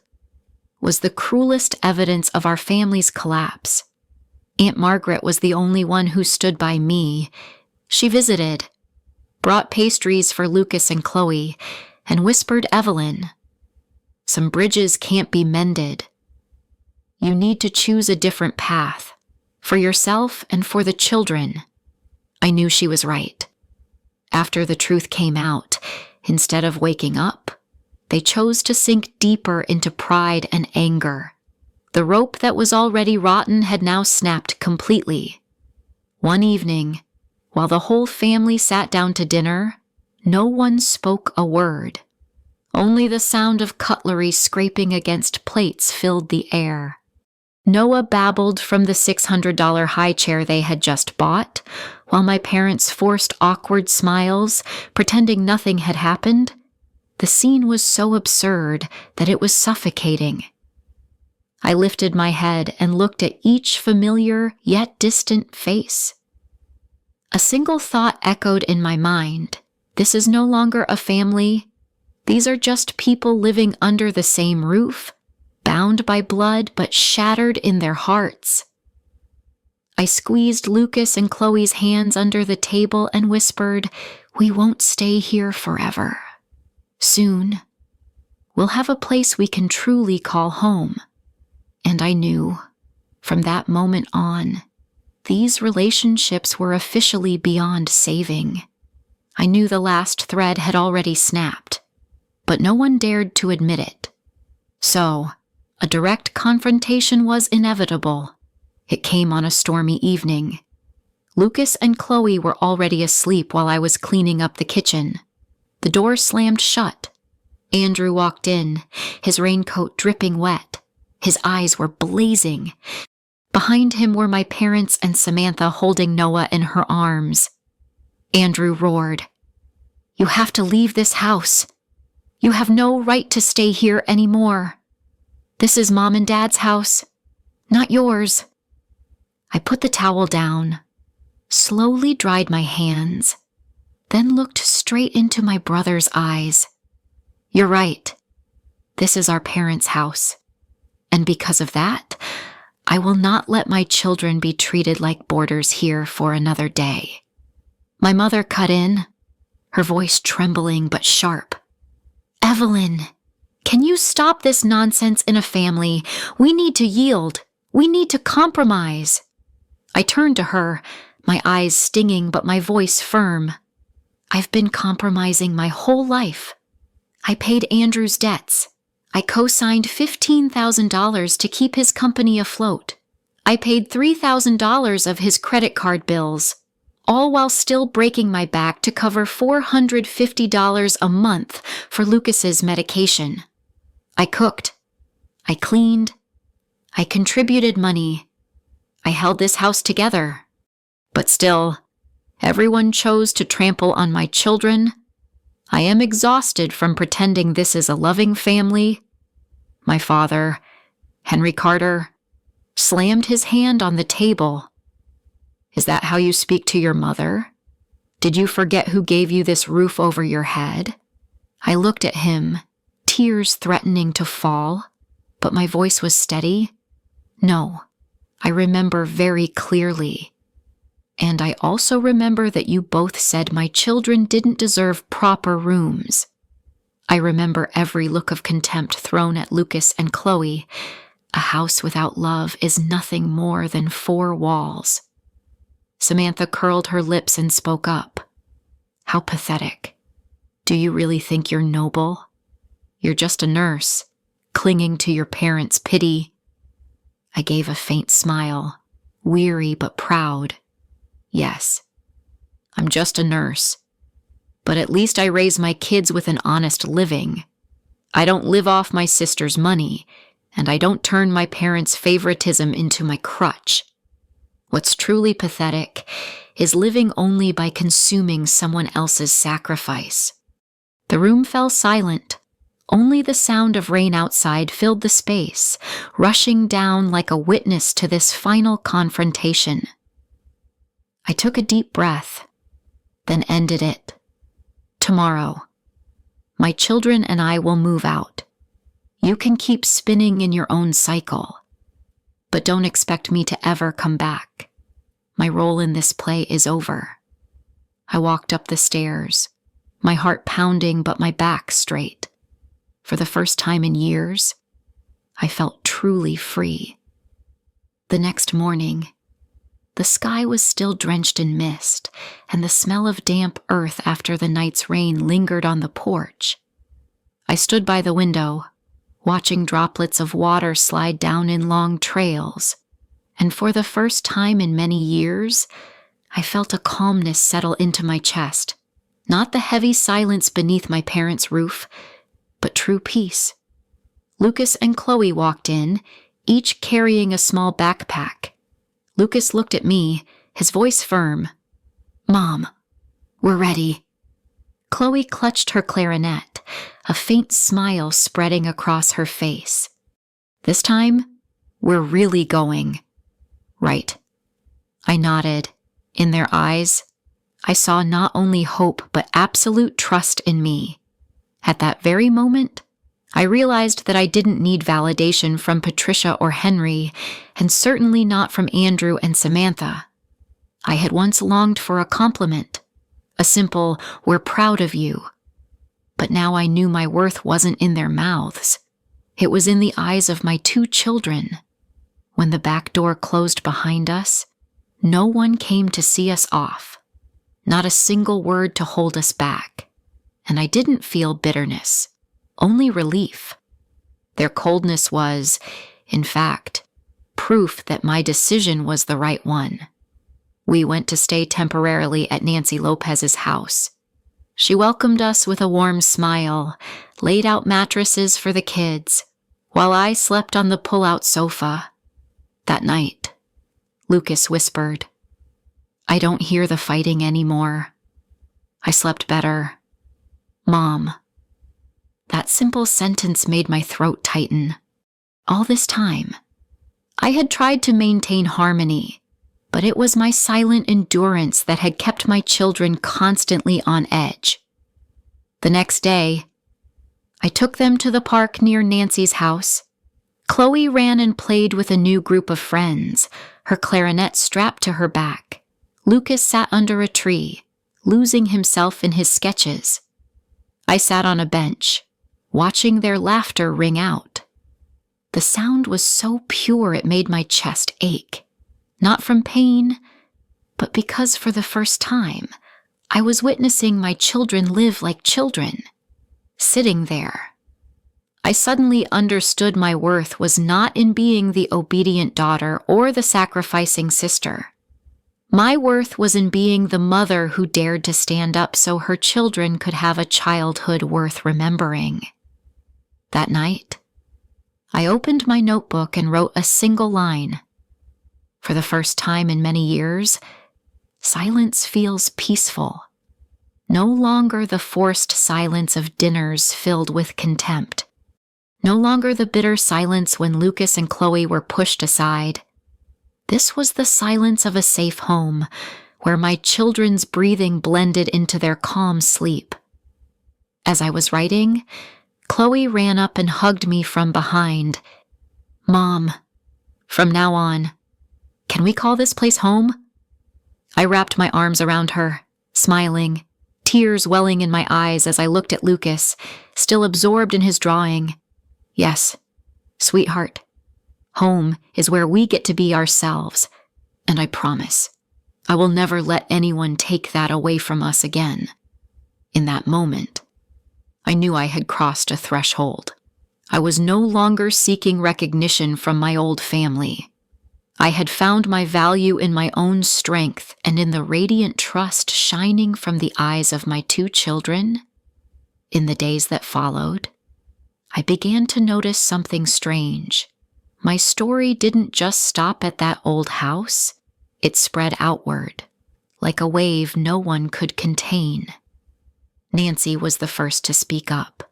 was the cruelest evidence of our family's collapse. Aunt Margaret was the only one who stood by me. She visited, brought pastries for Lucas and Chloe, and whispered Evelyn, Some bridges can't be mended. You need to choose a different path, for yourself and for the children. I knew she was right. After the truth came out, instead of waking up, they chose to sink deeper into pride and anger. The rope that was already rotten had now snapped completely. One evening, while the whole family sat down to dinner, no one spoke a word. Only the sound of cutlery scraping against plates filled the air. Noah babbled from the $600 high chair they had just bought, while my parents forced awkward smiles, pretending nothing had happened. The scene was so absurd that it was suffocating. I lifted my head and looked at each familiar yet distant face. A single thought echoed in my mind. This is no longer a family. These are just people living under the same roof, bound by blood but shattered in their hearts. I squeezed Lucas and Chloe's hands under the table and whispered, We won't stay here forever. Soon, we'll have a place we can truly call home. And I knew, from that moment on, these relationships were officially beyond saving. I knew the last thread had already snapped, but no one dared to admit it. So, a direct confrontation was inevitable. It came on a stormy evening. Lucas and Chloe were already asleep while I was cleaning up the kitchen. The door slammed shut. Andrew walked in, his raincoat dripping wet. His eyes were blazing. Behind him were my parents and Samantha holding Noah in her arms. Andrew roared, You have to leave this house. You have no right to stay here anymore. This is Mom and Dad's house, not yours. I put the towel down, slowly dried my hands, then looked straight into my brother's eyes. You're right. This is our parents' house. And because of that, I will not let my children be treated like boarders here for another day. My mother cut in, her voice trembling but sharp. Evelyn, can you stop this nonsense in a family? We need to yield. We need to compromise. I turned to her, my eyes stinging but my voice firm. I've been compromising my whole life. I paid Andrew's debts. I co-signed $15,000 to keep his company afloat. I paid $3,000 of his credit card bills, all while still breaking my back to cover $450 a month for Lucas's medication. I cooked. I cleaned. I contributed money. I held this house together. But still, everyone chose to trample on my children. I am exhausted from pretending this is a loving family. My father, Henry Carter, slammed his hand on the table. Is that how you speak to your mother? Did you forget who gave you this roof over your head? I looked at him, tears threatening to fall, but my voice was steady. No, I remember very clearly. And I also remember that you both said my children didn't deserve proper rooms. I remember every look of contempt thrown at Lucas and Chloe. A house without love is nothing more than four walls. Samantha curled her lips and spoke up. How pathetic. Do you really think you're noble? You're just a nurse, clinging to your parents' pity. I gave a faint smile, weary but proud. Yes, I'm just a nurse. But at least I raise my kids with an honest living. I don't live off my sister's money, and I don't turn my parents' favoritism into my crutch. What's truly pathetic is living only by consuming someone else's sacrifice. The room fell silent. Only the sound of rain outside filled the space, rushing down like a witness to this final confrontation. I took a deep breath, then ended it. Tomorrow, my children and I will move out. You can keep spinning in your own cycle, but don't expect me to ever come back. My role in this play is over. I walked up the stairs, my heart pounding but my back straight. For the first time in years, I felt truly free. The next morning, the sky was still drenched in mist, and the smell of damp earth after the night's rain lingered on the porch. I stood by the window, watching droplets of water slide down in long trails, and for the first time in many years, I felt a calmness settle into my chest, not the heavy silence beneath my parents' roof, but true peace. Lucas and Chloe walked in, each carrying a small backpack. Lucas looked at me, his voice firm. "Mom, we're ready." Chloe clutched her clarinet, a faint smile spreading across her face. "This time, we're really going." "Right." I nodded. In their eyes, I saw not only hope but absolute trust in me. At that very moment, I realized that I didn't need validation from Patricia or Henry, and certainly not from Andrew and Samantha. I had once longed for a compliment, a simple, "We're proud of you." But now I knew my worth wasn't in their mouths. It was in the eyes of my 2 children. When the back door closed behind us, no one came to see us off. Not a single word to hold us back. And I didn't feel bitterness, only relief. Their coldness was, in fact, proof that my decision was the right one. We went to stay temporarily at Nancy Lopez's house. She welcomed us with a warm smile, laid out mattresses for the kids, while I slept on the pull-out sofa. That night, Lucas whispered, "I don't hear the fighting anymore." I slept better. "Mom." That simple sentence made my throat tighten. All this time, I had tried to maintain harmony, but it was my silent endurance that had kept my children constantly on edge. The next day, I took them to the park near Nancy's house. Chloe ran and played with a new group of friends, her clarinet strapped to her back. Lucas sat under a tree, losing himself in his sketches. I sat on a bench, watching their laughter ring out. The sound was so pure it made my chest ache, not from pain, but because for the first time, I was witnessing my children live like children. Sitting there, I suddenly understood my worth was not in being the obedient daughter or the sacrificing sister. My worth was in being the mother who dared to stand up so her children could have a childhood worth remembering. That night, I opened my notebook and wrote a single line. For the first time in many years, silence feels peaceful. No longer the forced silence of dinners filled with contempt. No longer the bitter silence when Lucas and Chloe were pushed aside. This was the silence of a safe home, where my children's breathing blended into their calm sleep. As I was writing, Chloe ran up and hugged me from behind. "Mom, from now on, can we call this place home?" I wrapped my arms around her, smiling, tears welling in my eyes as I looked at Lucas, still absorbed in his drawing. "Yes, sweetheart. Home is where we get to be ourselves, and I promise, I will never let anyone take that away from us again." In that moment, I knew I had crossed a threshold. I was no longer seeking recognition from my old family. I had found my value in my own strength and in the radiant trust shining from the eyes of my 2 children. In the days that followed, I began to notice something strange. My story didn't just stop at that old house. It spread outward, like a wave no one could contain. Nancy was the first to speak up.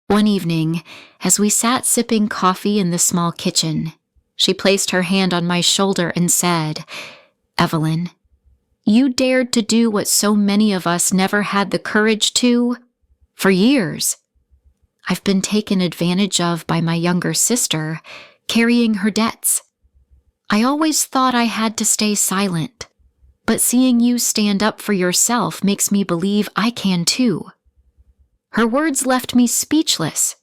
One evening, as we sat sipping coffee in the small kitchen, she placed her hand on my shoulder and said, "Evelyn, you dared to do what so many of us never had the courage to for years. I've been taken advantage of by my younger sister, carrying her debts. I always thought I had to stay silent, but seeing you stand up for yourself makes me believe I can too." Her words left me speechless.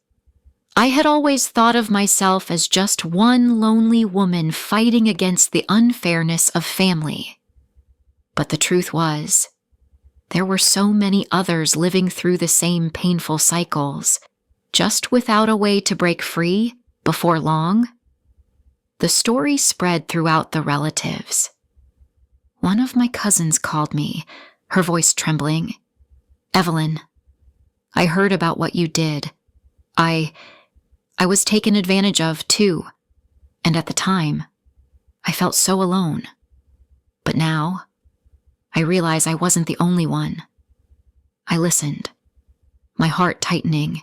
I had always thought of myself as just one lonely woman fighting against the unfairness of family. But the truth was, there were so many others living through the same painful cycles, just without a way to break free before long. The story spread throughout the relatives. One of my cousins called me, her voice trembling. "Evelyn, I heard about what you did. I was taken advantage of, too. And at the time, I felt so alone. But now, I realize I wasn't the only one." I listened, my heart tightening.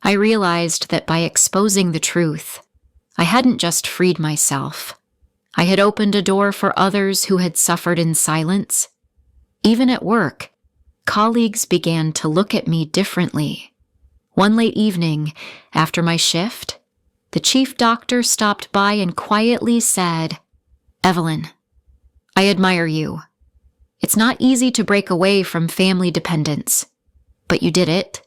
I realized that by exposing the truth, I hadn't just freed myself. I had opened a door for others who had suffered in silence. Even at work, colleagues began to look at me differently. One late evening, after my shift, the chief doctor stopped by and quietly said, "Evelyn, I admire you. It's not easy to break away from family dependence, but you did it,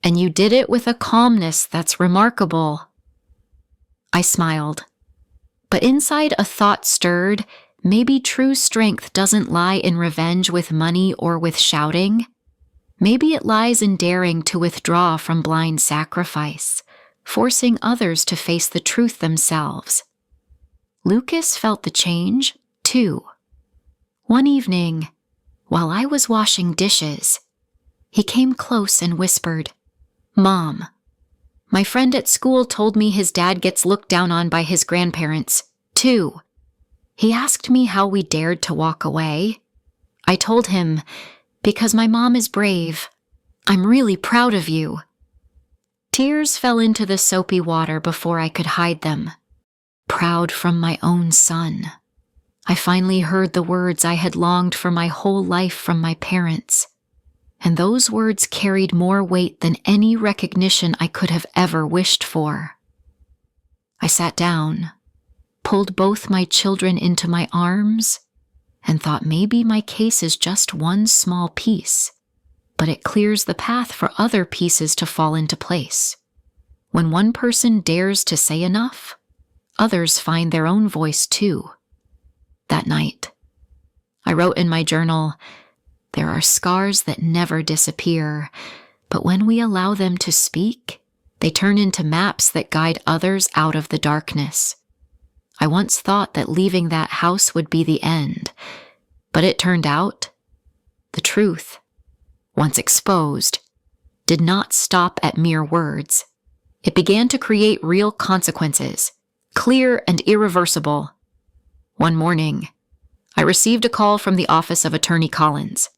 and you did it with a calmness that's remarkable." I smiled, but inside a thought stirred. Maybe true strength doesn't lie in revenge with money or with shouting. Maybe it lies in daring to withdraw from blind sacrifice, forcing others to face the truth themselves. Lucas felt the change, too. One evening, while I was washing dishes, he came close and whispered, "Mom, my friend at school told me his dad gets looked down on by his grandparents, too. He asked me how we dared to walk away. I told him, because my mom is brave. I'm really proud of you." Tears fell into the soapy water before I could hide them. Proud from my own son. I finally heard the words I had longed for my whole life from my parents, and those words carried more weight than any recognition I could have ever wished for. I sat down, pulled both my children into my arms, and thought maybe my case is just one small piece, but it clears the path for other pieces to fall into place. When one person dares to say enough, others find their own voice too. That night, I wrote in my journal, "There are scars that never disappear, but when we allow them to speak, they turn into maps that guide others out of the darkness." I once thought that leaving that house would be the end, but it turned out the truth, once exposed, did not stop at mere words. It began to create real consequences, clear and irreversible. One morning, I received a call from the office of Attorney Collins,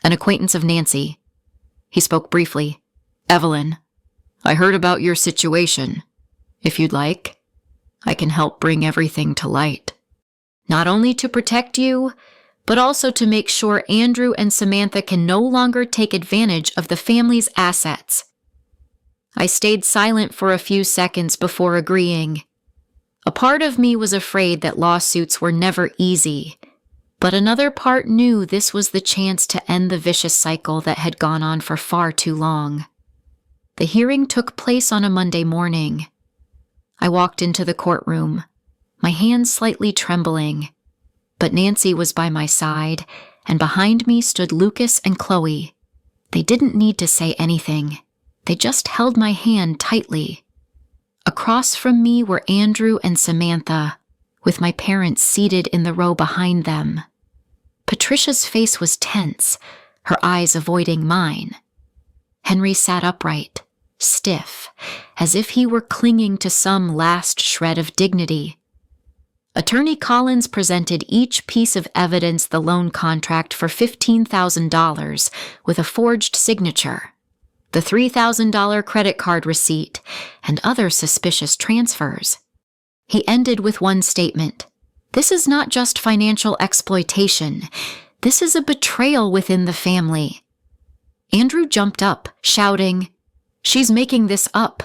an acquaintance of Nancy. He spoke briefly. "Evelyn, I heard about your situation. If you'd like, I can help bring everything to light. Not only to protect you, but also to make sure Andrew and Samantha can no longer take advantage of the family's assets." I stayed silent for a few seconds before agreeing. A part of me was afraid that lawsuits were never easy, but another part knew this was the chance to end the vicious cycle that had gone on for far too long. The hearing took place on a Monday morning. I walked into the courtroom, my hands slightly trembling, but Nancy was by my side, and behind me stood Lucas and Chloe. They didn't need to say anything. They just held my hand tightly. Across from me were Andrew and Samantha, with my parents seated in the row behind them. Patricia's face was tense, her eyes avoiding mine. Henry sat upright, stiff, as if he were clinging to some last shred of dignity. Attorney Collins presented each piece of evidence: the loan contract for $15,000 with a forged signature, the $3,000 credit card receipt, and other suspicious transfers. He ended with one statement: "This is not just financial exploitation. This is a betrayal within the family." Andrew jumped up, shouting, "She's making this up.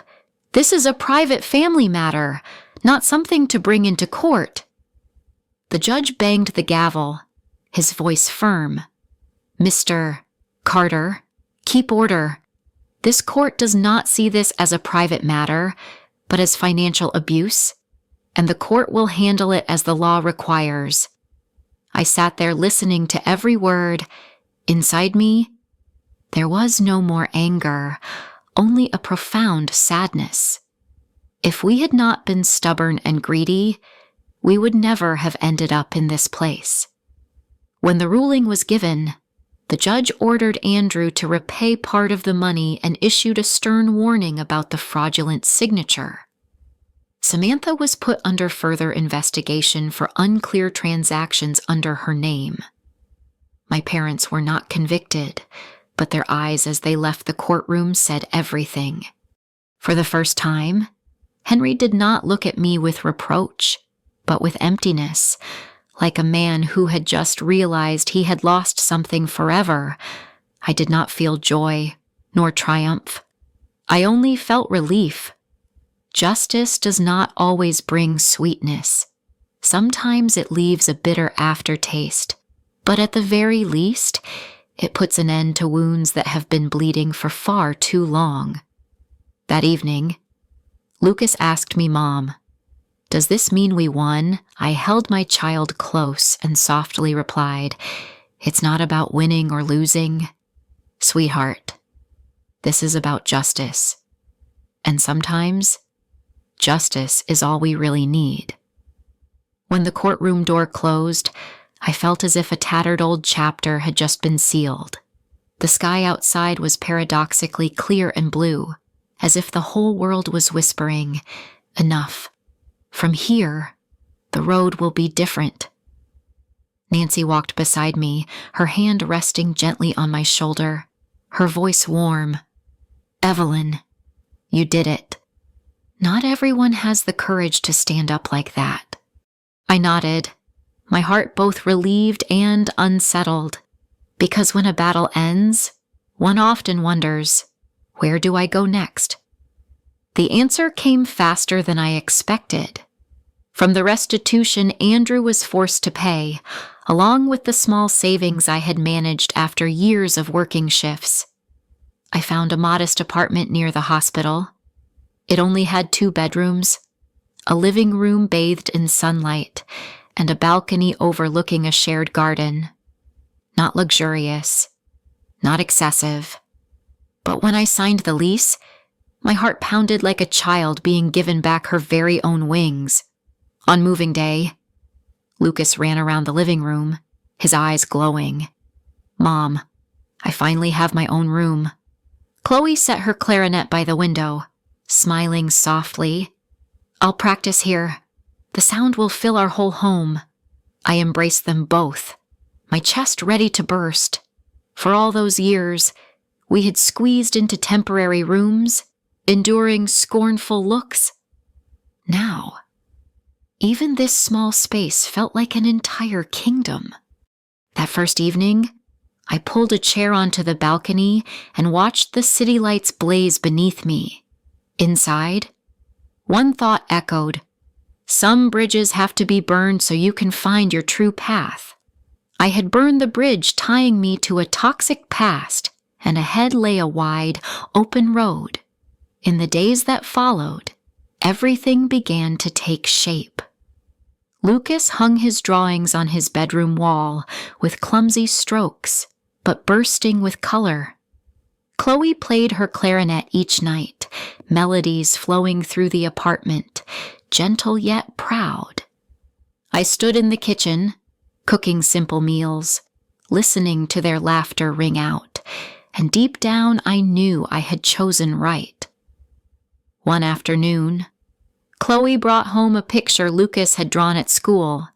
This is a private family matter, not something to bring into court." The judge banged the gavel, his voice firm. "Mr. Carter, keep order. This court does not see this as a private matter, but as financial abuse, and the court will handle it as the law requires." I sat there listening to every word. Inside me, there was no more anger, only a profound sadness. If we had not been stubborn and greedy, we would never have ended up in this place. When the ruling was given, the judge ordered Andrew to repay part of the money and issued a stern warning about the fraudulent signature. Samantha was put under further investigation for unclear transactions under her name. My parents were not convicted, but their eyes as they left the courtroom said everything. For the first time, Henry did not look at me with reproach, but with emptiness, like a man who had just realized he had lost something forever. I did not feel joy nor triumph. I only felt relief. Justice does not always bring sweetness. Sometimes it leaves a bitter aftertaste, but at the very least, it puts an end to wounds that have been bleeding for far too long. That evening, Lucas asked me, "Mom, does this mean we won?" I held my child close and softly replied, "It's not about winning or losing. Sweetheart, this is about justice. And sometimes, justice is all we really need." When the courtroom door closed, I felt as if a tattered old chapter had just been sealed. The sky outside was paradoxically clear and blue, as if the whole world was whispering, "Enough. From here, the road will be different." Nancy walked beside me, her hand resting gently on my shoulder, her voice warm. "Evelyn, you did it. Not everyone has the courage to stand up like that." I nodded, my heart both relieved and unsettled, because when a battle ends, one often wonders, where do I go next? The answer came faster than I expected. From the restitution Andrew was forced to pay, along with the small savings I had managed after years of working shifts. I found a modest apartment near the hospital. It only had 2 bedrooms, a living room bathed in sunlight, and a balcony overlooking a shared garden. Not luxurious, not excessive. But when I signed the lease, my heart pounded like a child being given back her very own wings. On moving day, Lucas ran around the living room, his eyes glowing. "Mom, I finally have my own room." Chloe set her clarinet by the window, smiling softly. "I'll practice here. The sound will fill our whole home." I embraced them both, my chest ready to burst. For all those years, we had squeezed into temporary rooms, enduring scornful looks. Now, even this small space felt like an entire kingdom. That first evening, I pulled a chair onto the balcony and watched the city lights blaze beneath me. Inside, one thought echoed, "Some bridges have to be burned so you can find your true path." I had burned the bridge tying me to a toxic past, and ahead lay a wide, open road. In the days that followed, everything began to take shape. Lucas hung his drawings on his bedroom wall with clumsy strokes, but bursting with color. Chloe played her clarinet each night, melodies flowing through the apartment, gentle yet proud. I stood in the kitchen, cooking simple meals, listening to their laughter ring out, and deep down I knew I had chosen right. One afternoon, Chloe brought home a picture Lucas had drawn at school.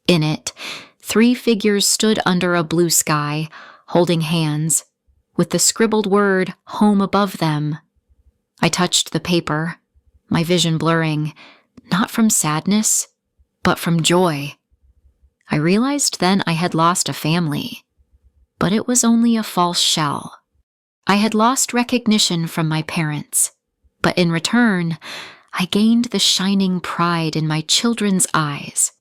In it, 3 figures stood under a blue sky, holding hands, with the scribbled word home above them. I touched the paper, my vision blurring, not from sadness, but from joy. I realized then I had lost a family, but it was only a false shell. I had lost recognition from my parents, but in return, I gained the shining pride in my children's eyes.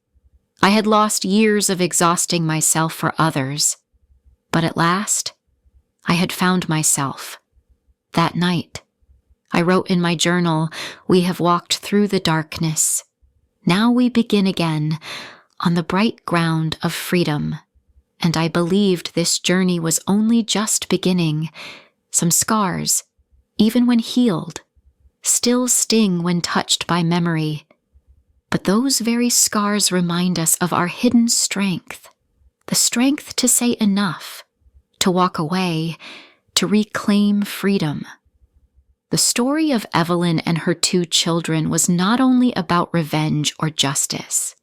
I had lost years of exhausting myself for others, but at last, I had found myself. That night, I wrote in my journal, "We have walked through the darkness. Now we begin again on the bright ground of freedom." And I believed this journey was only just beginning. Some scars, even when healed, still sting when touched by memory. But those very scars remind us of our hidden strength, the strength to say enough, to walk away, to reclaim freedom. The story of Evelyn and her 2 children was not only about revenge or justice.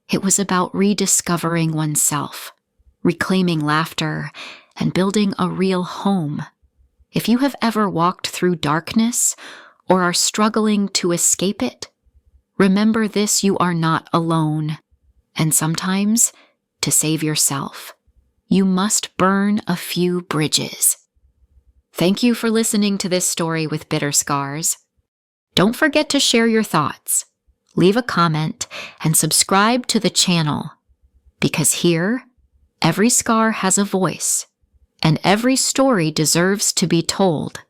It was about rediscovering oneself, reclaiming laughter, and building a real home. If you have ever walked through darkness or are struggling to escape it, remember this: you are not alone. And sometimes, to save yourself, you must burn a few bridges. Thank you for listening to this story with Bitter Scars. Don't forget to share your thoughts, leave a comment, and subscribe to the channel, because here, every scar has a voice, and every story deserves to be told.